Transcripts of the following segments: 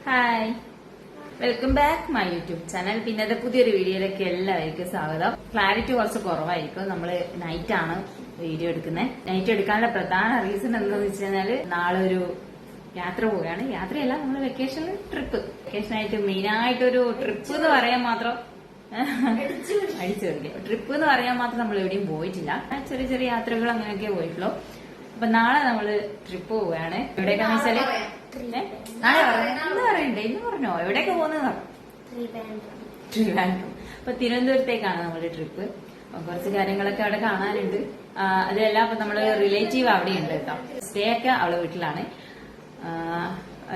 Hi, welcome back my YouTube channel. പിന്നത്തെ പുതിയൊരു വീഡിയോയിലേക്ക് എല്ലാവർക്കും സ്വാഗതം. ക്ലാരിറ്റി കുറച്ച് കുറവായിരിക്കും. നമ്മള് നൈറ്റ് ആണ് വീഡിയോ എടുക്കുന്നത്. നൈറ്റ് എടുക്കാനുള്ള പ്രധാന റീസൺ എന്താണെന്ന് വെച്ച് കഴിഞ്ഞാല് നാളെ ഒരു യാത്ര പോവുകയാണ്. യാത്രയല്ല, നമ്മള് വെക്കേഷനിൽ വെക്കേഷനായിട്ട് മെയിനായിട്ടൊരു ട്രിപ്പ് എന്ന് പറയാൻ മാത്രം അടിച്ചു കളിക്കുക. ട്രിപ്പ് എന്ന് പറയാൻ മാത്രം നമ്മൾ എവിടെയും പോയിട്ടില്ല. ചെറിയ ചെറിയ യാത്രകൾ അങ്ങനെയൊക്കെ പോയിട്ടുള്ളൂ. അപ്പൊ നാളെ നമ്മള് ട്രിപ്പ് പോവുകയാണ്. എവിടേക്കാന്ന് വെച്ചാല് നാളെ ഇന്ന് പറയണ്ടേ, ഇന്ന് പറഞ്ഞോ എവിടേക്ക് പോകുന്നത്? ട്രിവാൻഡ്രം. അപ്പൊ തിരുവനന്തപുരത്തേക്കാണ് നമ്മുടെ ട്രിപ്പ്. കുറച്ച് കാര്യങ്ങളൊക്കെ അവിടെ കാണാനുണ്ട്. അതെല്ലാം അപ്പൊ നമ്മള് റിലേറ്റീവ് അവിടെ ഉണ്ട് കേട്ടോ. സ്റ്റേ ഒക്കെ അവളെ വീട്ടിലാണ്.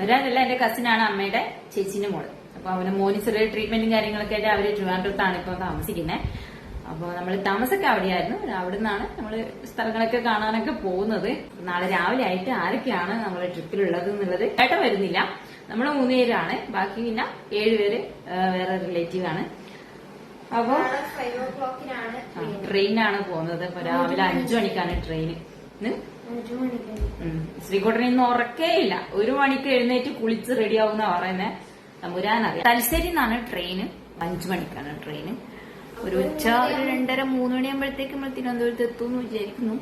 ഒരാളല്ല, എന്റെ കസിനാണ്, അമ്മയുടെ ചേച്ചിന്റെ മോള്. അപ്പൊ അവന് മോന് ചെറിയ ട്രീറ്റ്മെന്റും കാര്യങ്ങളൊക്കെ ആയിട്ട് അവര് ട്രിവാൻഡ്രത്താണ് ഇപ്പൊ താമസിക്കുന്നത്. അപ്പൊ നമ്മള് താമസമൊക്കെ അവിടെയായിരുന്നു. അവിടെ നിന്നാണ് നമ്മള് സ്ഥലങ്ങളൊക്കെ കാണാനൊക്കെ പോകുന്നത്. നാളെ രാവിലെ ആയിട്ട് ആരൊക്കെയാണ് നമ്മളെ ട്രിപ്പിലുള്ളത് എന്നുള്ളത് ഏട്ടൻ വരുന്നില്ല. നമ്മള് 3 പേരാണ്. ബാക്കി പിന്നെ 7 പേര് വേറെ റിലേറ്റീവ് ആണ്. അപ്പൊ ട്രെയിനാണ് പോകുന്നത്. അപ്പൊ രാവിലെ 5 മണിക്കാണ് ട്രെയിന്. ശ്രീകോട്ടനിൽ നിന്ന് ഉറക്കേ ഇല്ല. 1 മണിക്ക് എഴുന്നേറ്റ് കുളിച്ച് റെഡിയാവുന്ന പറയുന്നത് തമ്പുരാനറിയാം. തലശ്ശേരി നിന്നാണ് ട്രെയിന്. 5 മണിക്കാണ് ട്രെയിന്. ഒരു ഉച്ച 2:30-3 മണിയാകുമ്പോഴത്തേക്ക് നമ്മൾ തിരുവനന്തപുരത്ത് എത്തുമെന്ന് വിചാരിക്കുന്നു.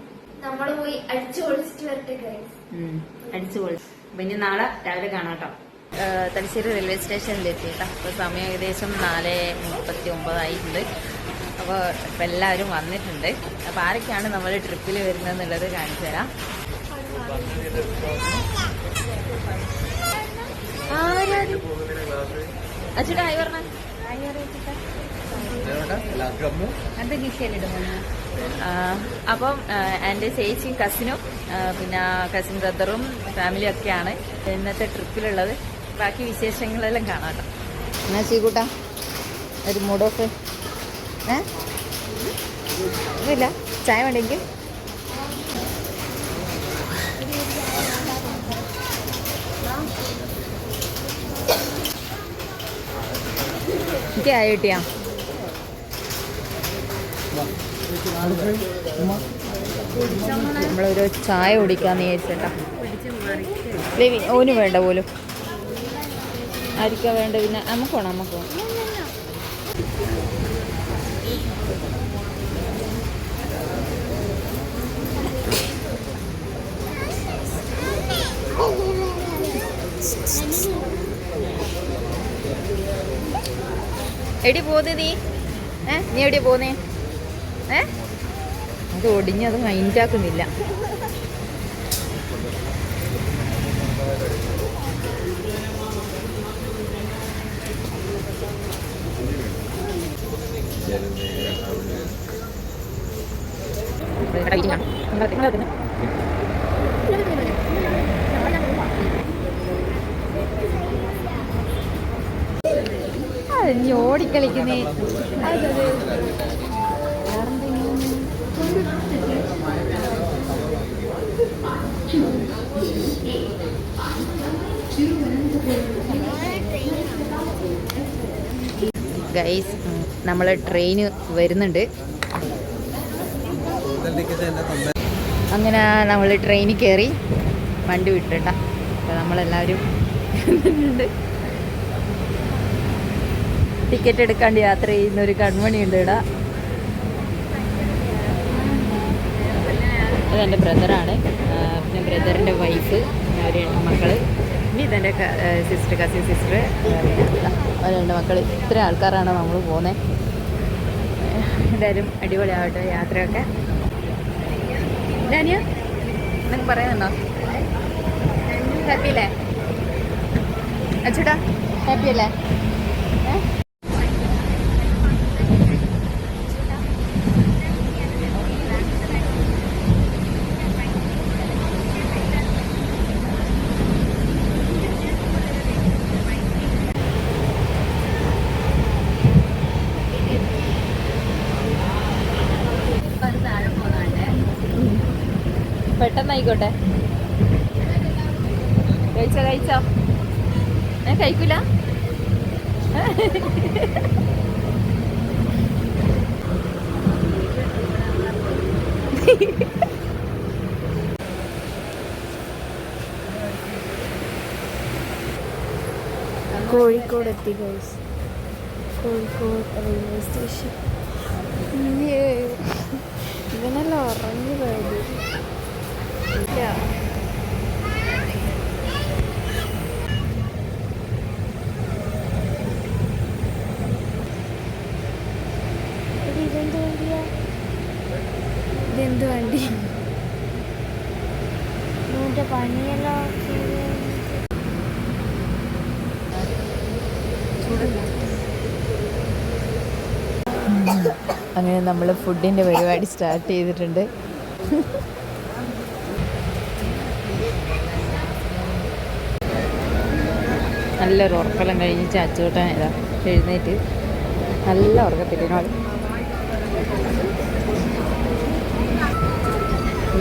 നമ്മള് പോയി അടിച്ചു പൊളിച്ചിട്ട് വരട്ടെ. അടിച്ചു പൊളിച്ചു. പിന്നെ നാളെ രാവിലെ കാണാട്ടോ. തലശ്ശേരി റെയിൽവേ സ്റ്റേഷനിൽ എത്തിയിട്ടാ. അപ്പൊ സമയം ഏകദേശം 4:39 ആയിട്ടുണ്ട്. അപ്പൊ ഇപ്പൊ എല്ലാവരും വന്നിട്ടുണ്ട്. അപ്പൊ ആരൊക്കെയാണ് നമ്മൾ ട്രിപ്പിൽ വരുന്നതെന്നുള്ളത് കാണിച്ചു തരാം. അച്ഛടാ ആയി പറഞ്ഞ അപ്പം എന്റെ ചേച്ചിയും കസിനും പിന്നെ കസിൻ ബ്രദറും ഫാമിലിയും ഒക്കെയാണ് ഇന്നത്തെ ട്രിപ്പിലുള്ളത്. ബാക്കി വിശേഷങ്ങളെല്ലാം കാണാട്ടോ. എന്നാ ചീകൂട്ടാ ഒരു മൂഡ് ഓഫ് ഇല്ല, ചായ വേണ്ടെങ്കിൽ എനിക്ക് ആയ കിട്ടിയാ. നമ്മളൊരു ചായ കുടിക്കാന്ന് വിചാരിച്ചേട്ടാ. ഓന് വേണ്ട പോലും. ആയിരിക്കാ വേണ്ട. പിന്നെ നമുക്ക് വേണം, നമുക്ക് വേണം. എടി പോന്നേ നീ? നീ എവിടെയാ പോന്നേ? അത് ഒടിഞ്ഞത് മൈൻഡാക്കുന്നില്ല. നീ ഓടിക്കളിക്കുന്നേ. ഗൈസ്, നമ്മളെ ട്രെയിന് വരുന്നുണ്ട്. അങ്ങനെ നമ്മൾ ട്രെയിനിൽ കയറി വണ്ടി വിട്ടിട്ടാ. അപ്പോൾ നമ്മളെല്ലാവരും ടിക്കറ്റ് എടുക്കാണ്ട് യാത്ര ചെയ്യുന്ന ഒരു കൺമണിയുണ്ട് ഇവിടെ. ഇതെൻ്റെ ബ്രദറാണ്. പിന്നെ ബ്രദറിൻ്റെ വൈഫ്, അവർ 2 മക്കള്. ഇനി ഇതെൻ്റെ കസിൻ സിസ്റ്റർ, 2 മക്കൾ. ഇത്ര ആൾക്കാരാണ് നമ്മൾ പോകുന്നത്. എന്തായാലും അടിപൊളിയാവട്ടെ യാത്രയൊക്കെ. ഡാനിയ നിങ്ങൾക്ക് പറയുന്നുണ്ടോ? ഹാപ്പി അല്ലേ അച്ഛടാ? ഹാപ്പി അല്ലേ? പെട്ടെന്നായിക്കോട്ടെ. കഴിച്ചോ? ഞാൻ കഴിക്കൂല. കോഴിക്കോട് എത്തി ഗൈസ്. Kozhikode railway station. ഇവനെല്ലാം ഉറങ്ങി പോയത് ഇല്ല. ഇതെന്ത് വണ്ടിയാ? ഇതെന്ത് വണ്ടി? ഇതിൻ്റെ പണിയെല്ലാം അങ്ങനെ നമ്മൾ ഫുഡിൻ്റെ പരിപാടി സ്റ്റാർട്ട് ചെയ്തിട്ടുണ്ട്. നല്ലൊരു ഉറക്കെല്ലാം കഴിഞ്ഞ് ചാച്ചോട്ടാൻ ഏതാ എഴുന്നേറ്റ് നല്ല ഉറക്കത്തില്ല.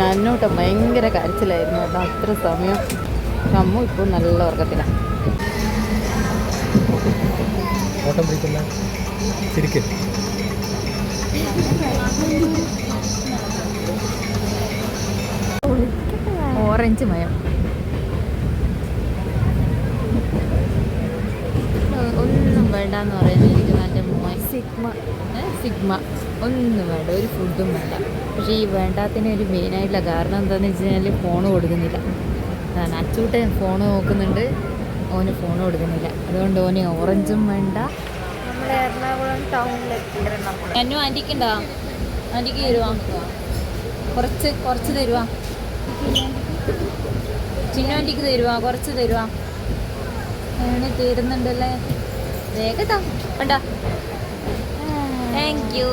നന്നോട്ട് ഭയങ്കര കരച്ചിലായിരുന്നു കേട്ടോ അത്ര സമയം. അമ്മ ഇപ്പോൾ നല്ല ഉറക്കത്തിലാണ്. ഓറഞ്ച് മയം ഒന്നും വേണ്ടെന്ന് പറയുന്നത് എൻ്റെ മോൻ. സിഗ്മ ഒന്നും വേണ്ട, ഒരു ഫുഡും വേണ്ട. പക്ഷേ ഈ വേണ്ടാത്തതിന് ഒരു മെയിനായിട്ടുള്ള കാരണം എന്താണെന്ന് വെച്ച് കഴിഞ്ഞാൽ ഫോൺ കൊടുക്കുന്നില്ല. അതാണ് അച്ചൂട്ടൻ ഫോൺ നോക്കുന്നുണ്ട്, ഓന് ഫോൺ കൊടുക്കുന്നില്ല. അതുകൊണ്ട് ഓന് ഓറഞ്ചും വേണ്ട. നമ്മൾ എറണാകുളം ടൗണിലെത്തി. എന്നു ആൻറ്റിക്കുണ്ടോ? ആൻറ്റിക്ക് തരുവാ, കുറച്ച് തരുവാ. ചിന്നു ആൻറ്റിക്ക് തരുവാ, കുറച്ച് തരുവാ. അങ്ങനെ തരുന്നുണ്ടല്ലേ, വേഗത്താ കണ്ട. Thank you.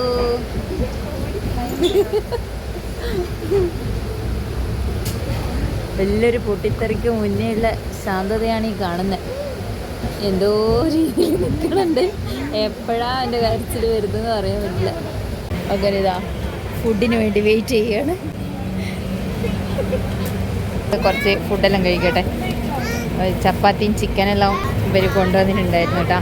വലിയൊരു പൊട്ടിത്തെറിക്ക് മുന്നേ ഉള്ള ശാന്തതയാണ് ഈ കാണുന്നത്. എന്തോ രീതിയിൽ നിൽക്കുന്നുണ്ട്. എപ്പോഴാ എൻ്റെ കരച്ചിൽ വരുന്നതെന്ന് പറയാൻ പറ്റില്ല. അങ്ങനെ ഇതാ ഫുഡിന് വേണ്ടി വെയിറ്റ് ചെയ്യാണ്. കുറച്ച് ഫുഡെല്ലാം കഴിക്കട്ടെ. ചപ്പാത്തിയും ചിക്കനെല്ലാം ഇവർ കൊണ്ടുവന്നിട്ടുണ്ടായിരുന്നു കേട്ടോ.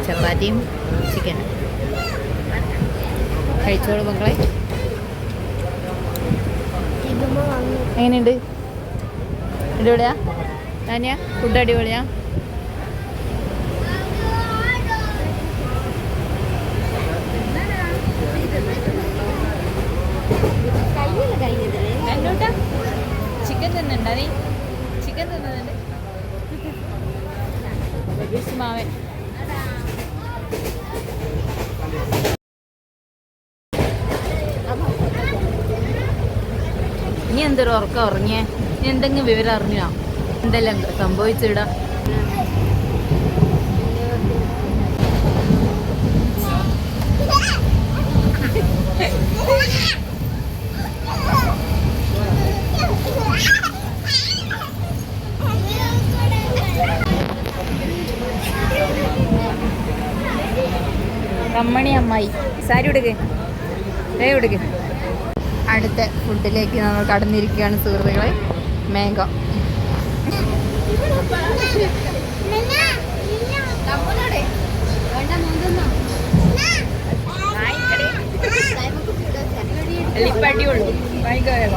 ചപ്പാത്തിയും ചിക്കനും കഴിച്ചോളൂ മക്കളെ. എങ്ങനെയുണ്ട്? അടിപൊളിയാ താനിയ? ഫുഡ് അടിപൊളിയാ? ചിക്കൻ തിന്നുണ്ടോ നീ? ചിക്കൻ തിന്നുന്നുണ്ട് മാവൻ. നീ എന്തൊരു ഉറക്കം ഉറങ്ങിയേ? നീ എന്തെങ്കിലും വിവരം അറിഞ്ഞോ? എന്തെല്ലാം സംഭവിച്ചിടാ? അമ്മണി അമ്മായി സാരി ഉടുക്ക്, ഉടുക്ക്. അടുത്ത ഫുഡിലേക്ക് നമ്മൾ കടന്നിരിക്കുകയാണ് സുഹൃത്തുക്കളെ. മാംഗോ. അടിപൊളി ഭയങ്കര.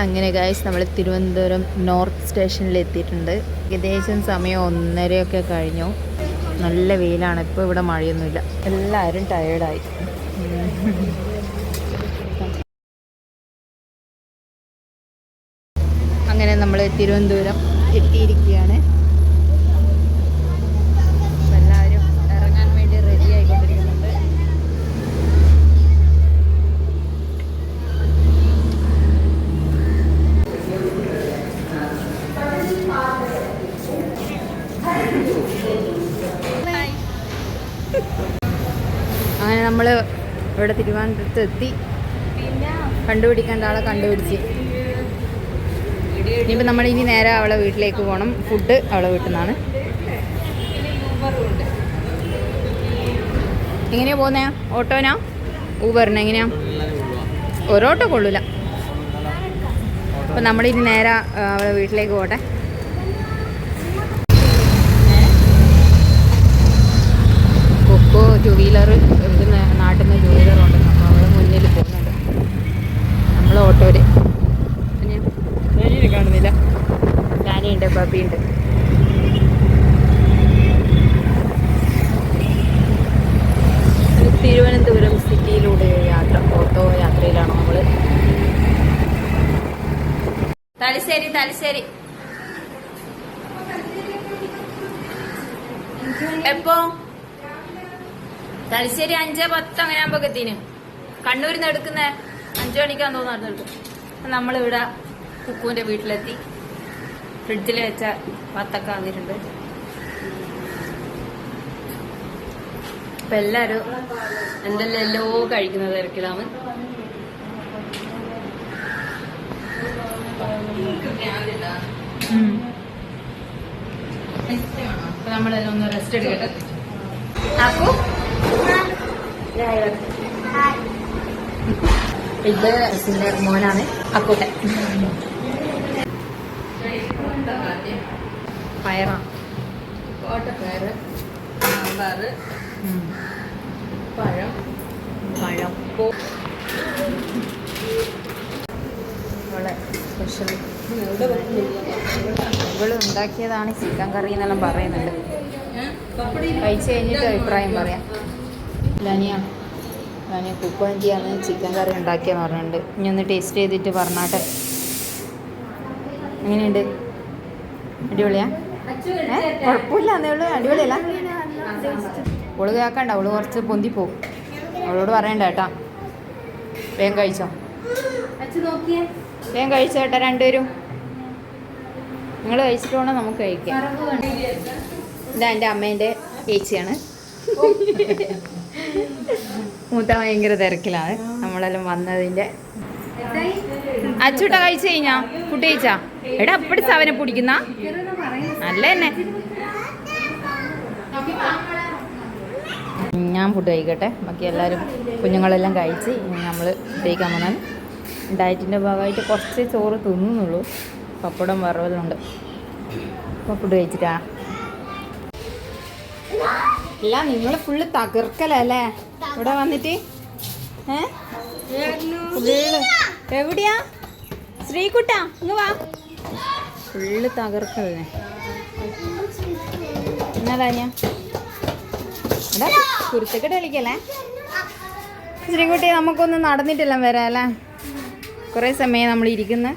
അങ്ങനെ ഗൈസ് നമ്മൾ തിരുവനന്തപുരം നോർത്ത് സ്റ്റേഷനിൽ എത്തിയിട്ടുണ്ട്. ഏകദേശം സമയം 1:30 കഴിഞ്ഞു. നല്ല വെയിലാണ്. ഇപ്പോൾ ഇവിടെ മഴയൊന്നുമില്ല. എല്ലാവരും ടയേർഡായി. അങ്ങനെ നമ്മൾ തിരുവനന്തപുരം എത്തിയിരിക്കുകയാണ്. എല്ലാവരും ഇറങ്ങാൻ വേണ്ടി റെഡി ആയിക്കൊണ്ടിരിക്കുന്നുണ്ട്. അങ്ങനെ നമ്മൾ ഇവിടെ തിരുവനന്തപുരത്ത് എത്തി. കണ്ടുപിടിക്കേണ്ട ആളെ കണ്ടുപിടിച്ച്. ഇനിയിപ്പോൾ നമ്മൾ ഇനി നേരെ അവളെ വീട്ടിലേക്ക് പോകണം. ഫുഡ് അവളെ വീട്ടിൽ നിന്നാണ്. എങ്ങനെയാ പോകുന്നേ? ഓട്ടോനാ? ഊബറിന് എങ്ങനെയാ? ഒരോട്ടോ കൊള്ളൂല. അപ്പം നമ്മളിനി നേരെ വീട്ടിലേക്ക് പോട്ടെ. കൊക്കോ 2 വീലർ ഇവിടുന്ന് നാട്ടിൽ നിന്ന് 2 വീലർ ഉണ്ടെന്ന്. അപ്പോൾ അവിടെ മുന്നിൽ പോകുന്നുണ്ട്. നമ്മൾ ഓട്ടോയിൽ കാണുന്നില്ല. ഡാനിയുണ്ട്, ബബിയുണ്ട്. തിരുവനന്തപുരം സിറ്റിയിലൂടെ യാത്ര, ഓട്ടോ യാത്രയിലാണ് നമ്മൾ. തലശ്ശേരി തലശ്ശേരി എപ്പോ? തലശ്ശേരി 5:10 അങ്ങനെ ആകുമ്പോ എത്തിന്. കണ്ണൂരിൽ നിന്ന് എടുക്കുന്ന 5 മണിക്കാന്ന് തോന്നുന്നു എടുക്കും. നമ്മളിവിടെ കുക്കുവിന്റെ വീട്ടിലെത്തി. ഫ്രിഡ്ജിൽ വെച്ച വത്തക്ക വന്നിട്ടുണ്ട്. അപ്പൊ എല്ലാരും എന്തെല്ലോ കഴിക്കുന്ന തിരക്കിലാണ്. അപ്പൊ നമ്മളെല്ലാം ഒന്ന് റെസ്റ്റ് എടുക്കട്ടെ. അപ്പോ ഇത് അച്ഛൻ്റെ മോനാണ് അക്കൂട്ടൻ. പയറാണ്, കോട്ടപ്പയറ്, സാമ്പാർ, പഴം, ഇവിടെ സ്പെഷ്യൽ ഇവള് ഉണ്ടാക്കിയതാണ് ചിക്കൻ കറി എന്നെല്ലാം പറയുന്നുണ്ട്. കഴിച്ച് കഴിഞ്ഞിട്ട് അഭിപ്രായം പറയാം. ലനിയ കുക്കുവഞ്ചിയാണ് ചിക്കൻ കറി ഉണ്ടാക്കിയെന്ന് പറഞ്ഞിട്ടുണ്ട്. ഇനി ഒന്ന് ടേസ്റ്റ് ചെയ്തിട്ട് പറഞ്ഞാട്ടെ എങ്ങനെയുണ്ട്. അടിപൊളിയാ? കുഴപ്പമില്ല എന്നേ ഉള്ളൂ. അടിപൊളിയല്ല? അവള് കേൾക്കണ്ട, അവള് കുറച്ച് പൊന്തിപ്പോവും. അവളോട് പറയണ്ട കേട്ടാ. വേഗം കഴിച്ചോ, വേഗം കഴിച്ചോ കേട്ടാ രണ്ടുപേരും. നിങ്ങൾ കഴിച്ചിട്ട് വേണം നമുക്ക് കഴിക്കാം. ഇതാ എൻ്റെ അമ്മേൻ്റെ ചേച്ചിയാണ്. മൂത്ത ഭയങ്കര തിരക്കിലാണ്. നമ്മളെല്ലാം വന്നതിൻ്റെ. അച്ചൂട്ട കഴിച്ചു കഴിഞ്ഞാ? ഫുഡ് കഴിച്ചാ? എടാ അപ്പടി സവനെ പിടിക്കുന്ന അല്ല തന്നെ. ഞാൻ ഫുഡ് കഴിക്കട്ടെ. ബാക്കി എല്ലാവരും കുഞ്ഞുങ്ങളെല്ലാം കഴിച്ച് നമ്മൾ കഴിക്കാൻ വന്നാൽ ഡയറ്റിൻ്റെ ഭാഗമായിട്ട് കുറച്ച് ചോറ് തിന്നുന്നുള്ളൂ. പപ്പടം വറവലുണ്ട്. അപ്പോൾ ഫുഡ് കഴിച്ചിട്ടാ. ഇല്ല, നിങ്ങൾ ഫുള്ള് തകർക്കലല്ലേ ഇവിടെ വന്നിട്ട്? ഫുള്ള് എവിടെയാ ശ്രീകുട്ട? ഇങ്ങ് വാ. ഫുള്ള് തകർക്കല്ലേ. എന്നാ ഞാൻ എടാ കുരുത്തക്കെട്ട് കളിക്കല്ലേ ശ്രീകുട്ടി? നമുക്കൊന്ന് നടന്നിട്ടെല്ലാം വരാം അല്ലേ? കുറേ സമയം നമ്മൾ ഇരിക്കുന്ന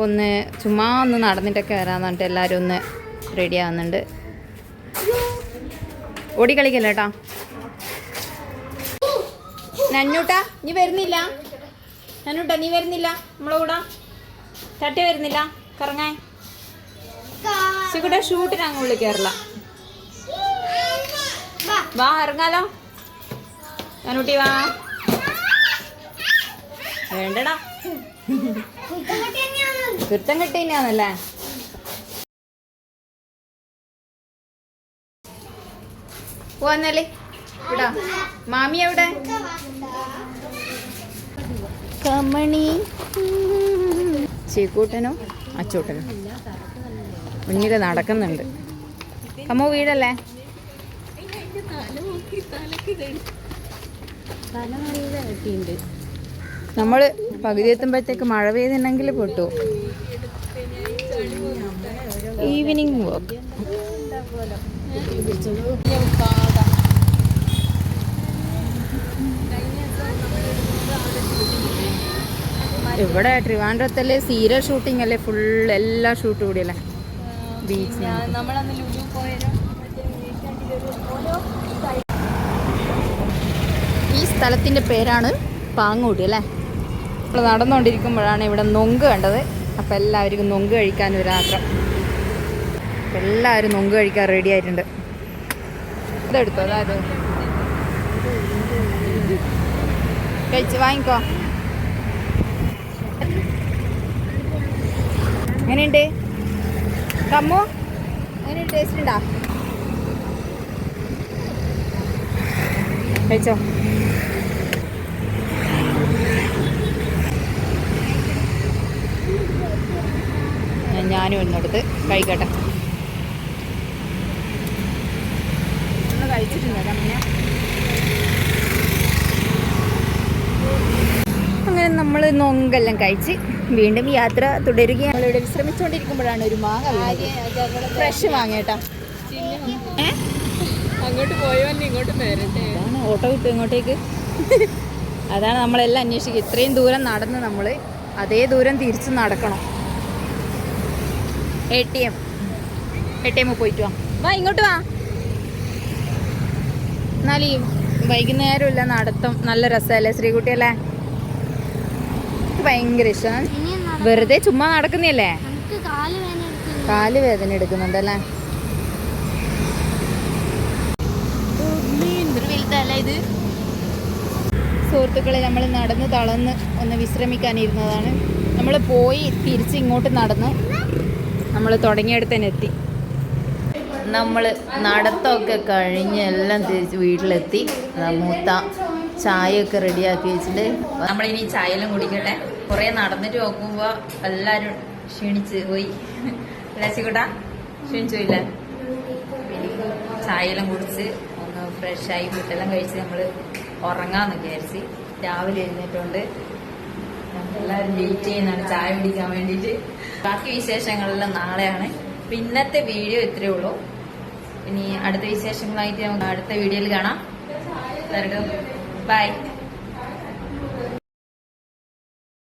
ഒന്ന് ചുമ്മാ ഒന്ന് നടന്നിട്ടൊക്കെ വരാമെന്ന് പറഞ്ഞിട്ട് എല്ലാവരും ഒന്ന് റെഡി ആവുന്നുണ്ട്. ഓടിക്കളിക്കല്ലേ കേട്ടോ. നന്നൂട്ടാ നീ വരുന്നില്ല? നന്നൂട്ടാ നീ വരുന്നില്ല നമ്മളെ കൂടെ? ചട്ടി വരുന്നില്ല കറങ്ങാൻ? ശ്രീകുട്ട ഷൂട്ടിന് അങ്ങ് ഉള്ളിൽ കയറില്ല. വാ ഇറങ്ങാലോ. നന്നൂട്ടി വാ. വേണ്ടടാ, കുരുത്തം കെട്ടി തന്നെയാണല്ലേ. പോന്നല്ലേ ഇവിടാ. മാമി എവിടെ? കമണി ചേക്കൂട്ടനോ അച്ചൂട്ടനോ മുന്നിൽ നടക്കുന്നുണ്ട്. അമ്മ വീടല്ലേ? നമ്മൾ പകുതി എത്തുമ്പോഴത്തേക്ക് മഴ പെയ്യുന്നുണ്ടെങ്കിൽ പൊട്ടു. Evening walk. ഇവിടെ ട്രിവാൻഡ്രത്തല്ലേ സീരിയൽ ഷൂട്ടിംഗ് അല്ലേ? ഫുൾ എല്ലാ ഷൂട്ടും കൂടിയല്ലേ ബീച്ച്. ഈ സ്ഥലത്തിൻ്റെ പേരാണ് പാങ്ങോടി അല്ലേ? നമ്മൾ നടന്നുകൊണ്ടിരിക്കുമ്പോഴാണ് ഇവിടെ നൊങ്ക് കണ്ടത്. അപ്പം എല്ലാവർക്കും നൊങ്ക് കഴിക്കാൻ ഒരു ആഗ്രഹം. എല്ലാവരും നൊങ്ക് കഴിക്കാൻ റെഡി ആയിട്ടുണ്ട്. ഇതെടുത്തോ, അതായത് കഴിച്ച് വാങ്ങിക്കോ. എങ്ങനെയുണ്ട് കമ്മു? എങ്ങനെയുണ്ട്? ടേസ്റ്റ് ഉണ്ടോ? കഴിച്ചോ. ഞാനും ഒന്നെടുത്ത് കഴിക്കട്ടെ. ഒന്ന് കഴിച്ചിട്ടുണ്ട് പിന്നെ. അങ്ങനെ നമ്മൾ നൊങ്കെല്ലാം കഴിച്ച് വീണ്ടും യാത്ര തുടരുകയാണ്. നമ്മളിവിടെ വിശ്രമിച്ചുകൊണ്ടിരിക്കുമ്പോഴാണ് ഒരു മാങ്ങ ഫ്രഷ് മാങ്ങ കേട്ടാ. അങ്ങോട്ട് പോയോ ഇങ്ങോട്ട് വരട്ടെ. അതാണ് ഓട്ടോ കിട്ടും ഇങ്ങോട്ടേക്ക്. അതാണ് നമ്മളെല്ലാം അന്വേഷിക്കുക. ഇത്രയും ദൂരം നടന്ന് നമ്മൾ അതേ ദൂരം തിരിച്ച് നടക്കണം. ATM പോയിട്ട് വാ ഇങ്ങോട്ട് വാ. എന്നാൽ ഈ വൈകുന്നേരമില്ല നടത്തം നല്ല രസമല്ലേ ശ്രീകുട്ടിയല്ലേ? ഭയങ്കര ഇഷ്ടമാണ്. വെറുതെ ചുമ്മാ നടക്കുന്നല്ലേ? കാല് വേദന എടുക്കുന്നുണ്ടല്ലേ? ഇത് സുഹൃത്തുക്കളെ, നമ്മൾ നടന്ന് തളർന്ന് ഒന്ന് വിശ്രമിക്കാനിരുന്നതാണ്. നമ്മൾ പോയി തിരിച്ച് ഇങ്ങോട്ട് നടന്ന് നമ്മൾ തുടങ്ങിയെടുത്ത് തന്നെ എത്തി. നമ്മൾ നടത്തമൊക്കെ കഴിഞ്ഞ് എല്ലാം തിരിച്ച് വീട്ടിലെത്തി. മൂത്ത ചായയൊക്കെ റെഡിയാക്കി വെച്ചിട്ട് നമ്മളിനി ചായയെല്ലാം കുടിക്കട്ടെ. കുറേ നടന്നിട്ട് നോക്കുമ്പോൾ എല്ലാവരും ക്ഷീണിച്ച് പോയി. ലസിക്കൂട്ടാ ക്ഷീണിച്ചു പോയില്ലേ? ചായയെല്ലാം കുടിച്ച് ഒന്ന് ഫ്രഷായി ഫുഡെല്ലാം കഴിച്ച് നമ്മൾ ഉറങ്ങാമെന്ന് വിചാരിച്ച് രാവിലെ എഴുന്നേറ്റുകൊണ്ട് എല്ലാവരും വെയിറ്റ് ചെയ്യുന്നതാണ് ചായ കുടിക്കാൻ വേണ്ടിയിട്ട്. ബാക്കി വിശേഷങ്ങളെല്ലാം നാളെയാണ്. ഇന്നത്തെ വീഡിയോ ഇത്രയേ ഉള്ളൂ. ഇനി അടുത്ത വിശേഷങ്ങളായിട്ട് നമുക്ക് അടുത്ത വീഡിയോയിൽ കാണാം. ബൈ.